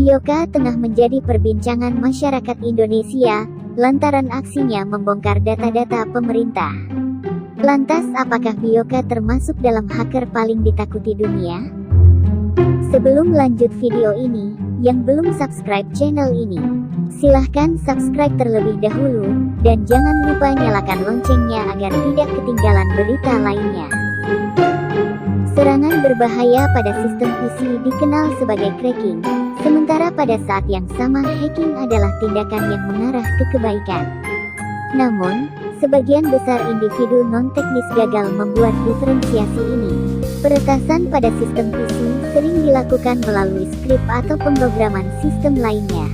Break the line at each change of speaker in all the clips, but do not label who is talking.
Bioka tengah menjadi perbincangan masyarakat Indonesia, lantaran aksinya membongkar data-data pemerintah. Lantas apakah Bioka termasuk dalam hacker paling ditakuti dunia? Sebelum lanjut video ini, yang belum subscribe channel ini, silahkan subscribe terlebih dahulu, dan jangan lupa nyalakan loncengnya agar tidak ketinggalan berita lainnya. Serangan berbahaya pada sistem PC dikenal sebagai cracking, sementara pada saat yang sama hacking adalah tindakan yang mengarah ke kebaikan. Namun, sebagian besar individu non-teknis gagal membuat diferensiasi ini. Peretasan pada sistem PC sering dilakukan melalui skrip atau pemrograman sistem lainnya.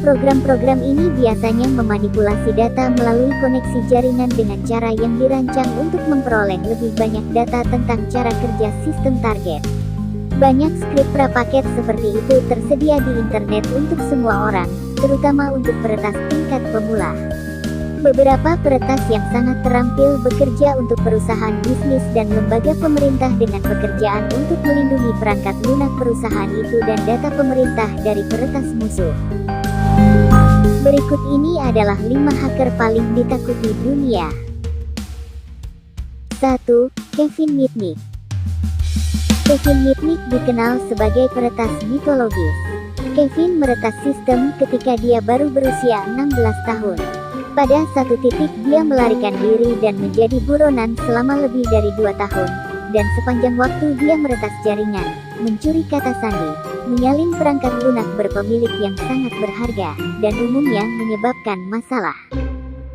Program-program ini biasanya memanipulasi data melalui koneksi jaringan dengan cara yang dirancang untuk memperoleh lebih banyak data tentang cara kerja sistem target. Banyak skrip prapaket seperti itu tersedia di internet untuk semua orang, terutama untuk peretas tingkat pemula. Beberapa peretas yang sangat terampil bekerja untuk perusahaan bisnis dan lembaga pemerintah dengan pekerjaan untuk melindungi perangkat lunak perusahaan itu dan data pemerintah dari peretas musuh. Berikut ini adalah 5 hacker paling ditakuti dunia. 1. Kevin Mitnick. Kevin Mitnick dikenal sebagai peretas mitologis. Kevin meretas sistem ketika dia baru berusia 16 tahun. Pada satu titik dia melarikan diri dan menjadi buronan selama lebih dari 2 tahun. Dan sepanjang waktu dia meretas jaringan, mencuri kata sandi, menyalin perangkat lunak berpemilik yang sangat berharga, dan umumnya menyebabkan masalah.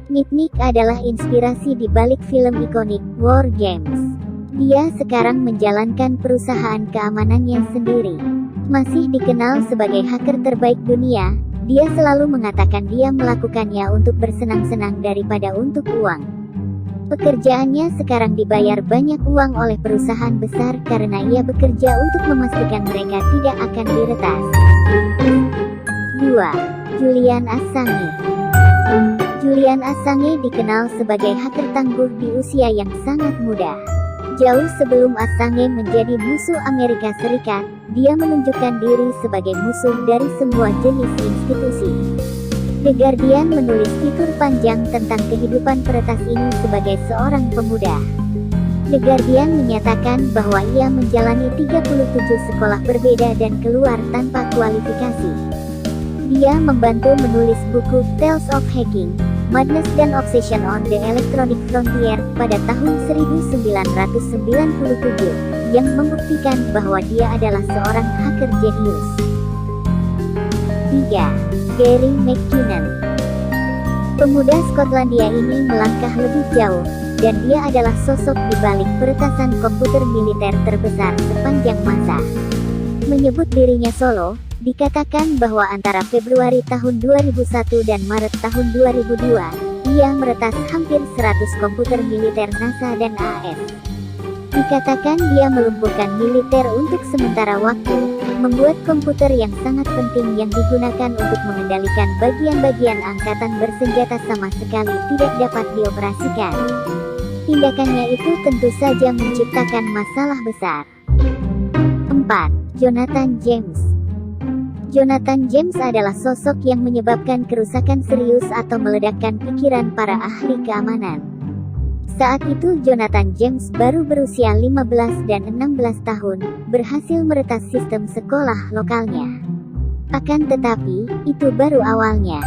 Mitnick adalah inspirasi di balik film ikonik War Games. Dia sekarang menjalankan perusahaan keamanannya sendiri. Masih dikenal sebagai hacker terbaik dunia, dia selalu mengatakan dia melakukannya untuk bersenang-senang daripada untuk uang. Pekerjaannya sekarang dibayar banyak uang oleh perusahaan besar karena ia bekerja untuk memastikan mereka tidak akan diretas. 2. Julian Assange. Julian Assange dikenal sebagai hacker tangguh di usia yang sangat muda. Jauh sebelum Assange menjadi musuh Amerika Serikat, dia menunjukkan diri sebagai musuh dari semua jenis institusi. The Guardian menulis fitur panjang tentang kehidupan peretas ini sebagai seorang pemuda. The Guardian menyatakan bahwa ia menjalani 37 sekolah berbeda dan keluar tanpa kualifikasi. Dia membantu menulis buku Tales of Hacking, Madness dan Obsession on the Electronic Frontier pada tahun 1997, yang membuktikan bahwa dia adalah seorang hacker jenius. 3. Gary McKinnon. Pemuda Skotlandia ini melangkah lebih jauh, dan dia adalah sosok di balik peretasan komputer militer terbesar sepanjang masa. Menyebut dirinya solo, dikatakan bahwa antara Februari tahun 2001 dan Maret tahun 2002, ia meretas hampir 100 komputer militer NASA dan AS. Dikatakan dia melumpuhkan militer untuk sementara waktu, membuat komputer yang sangat penting yang digunakan untuk mengendalikan bagian-bagian angkatan bersenjata sama sekali tidak dapat dioperasikan. Tindakannya itu tentu saja menciptakan masalah besar. 4. Jonathan James. Jonathan James adalah sosok yang menyebabkan kerusakan serius atau meledakkan pikiran para ahli keamanan. Saat itu Jonathan James baru berusia 15 dan 16 tahun, berhasil meretas sistem sekolah lokalnya. Akan tetapi, itu baru awalnya.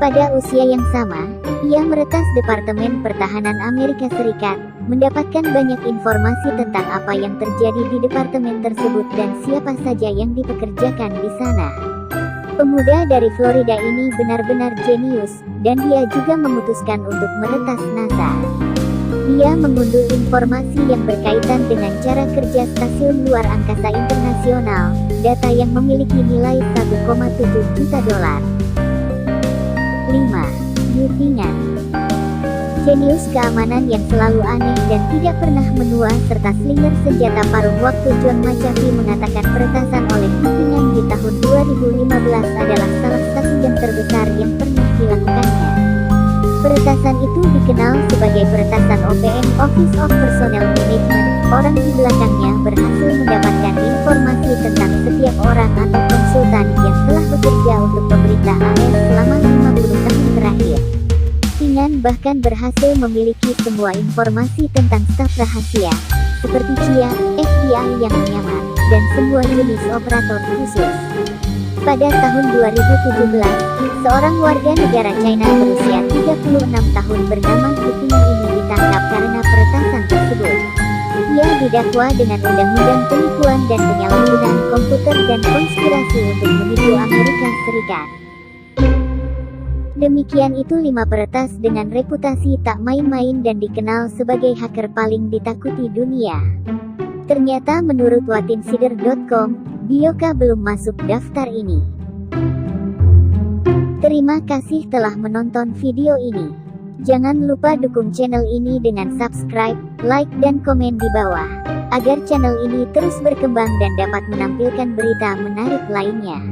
Pada usia yang sama, ia meretas Departemen Pertahanan Amerika Serikat, mendapatkan banyak informasi tentang apa yang terjadi di departemen tersebut dan siapa saja yang dipekerjakan di sana. Pemuda dari Florida ini benar-benar jenius, dan dia juga memutuskan untuk meretas NASA. Dia mengunduh informasi yang berkaitan dengan cara kerja stasiun luar angkasa internasional, data yang memiliki nilai 1,7 juta dolar. 5. Yutingan. Jenius keamanan yang selalu aneh dan tidak pernah menua serta slinger senjata paruh waktu John McAfee mengatakan peretasan oleh Yutingan di tahun 2015 adalah salah satu yang terbesar yang pernah dilakukannya. Peretasan itu dikenal sebagai peretasan OPM Office of Personnel Management. Orang di belakangnya berhasil mendapatkan informasi tentang setiap orang atau konsultan yang telah Dengan bahkan berhasil memiliki semua informasi tentang staf rahasia, seperti CIA, FBI yang menyamar, dan semua jenis operator khusus. Pada tahun 2017, seorang warga negara China berusia 36 tahun bernama Hu Ping ini ditangkap karena peretasan tersebut. Ia didakwa dengan undang-undang penipuan dan penyalahgunaan komputer dan konspirasi untuk menipu Amerika Serikat. Demikian itu 5 peretas dengan reputasi tak main-main dan dikenal sebagai hacker paling ditakuti dunia. Ternyata menurut watinsider.com, Bioka belum masuk daftar ini. Terima kasih telah menonton video ini. Jangan lupa dukung channel ini dengan subscribe, like dan komen di bawah, agar channel ini terus berkembang dan dapat menampilkan berita menarik lainnya.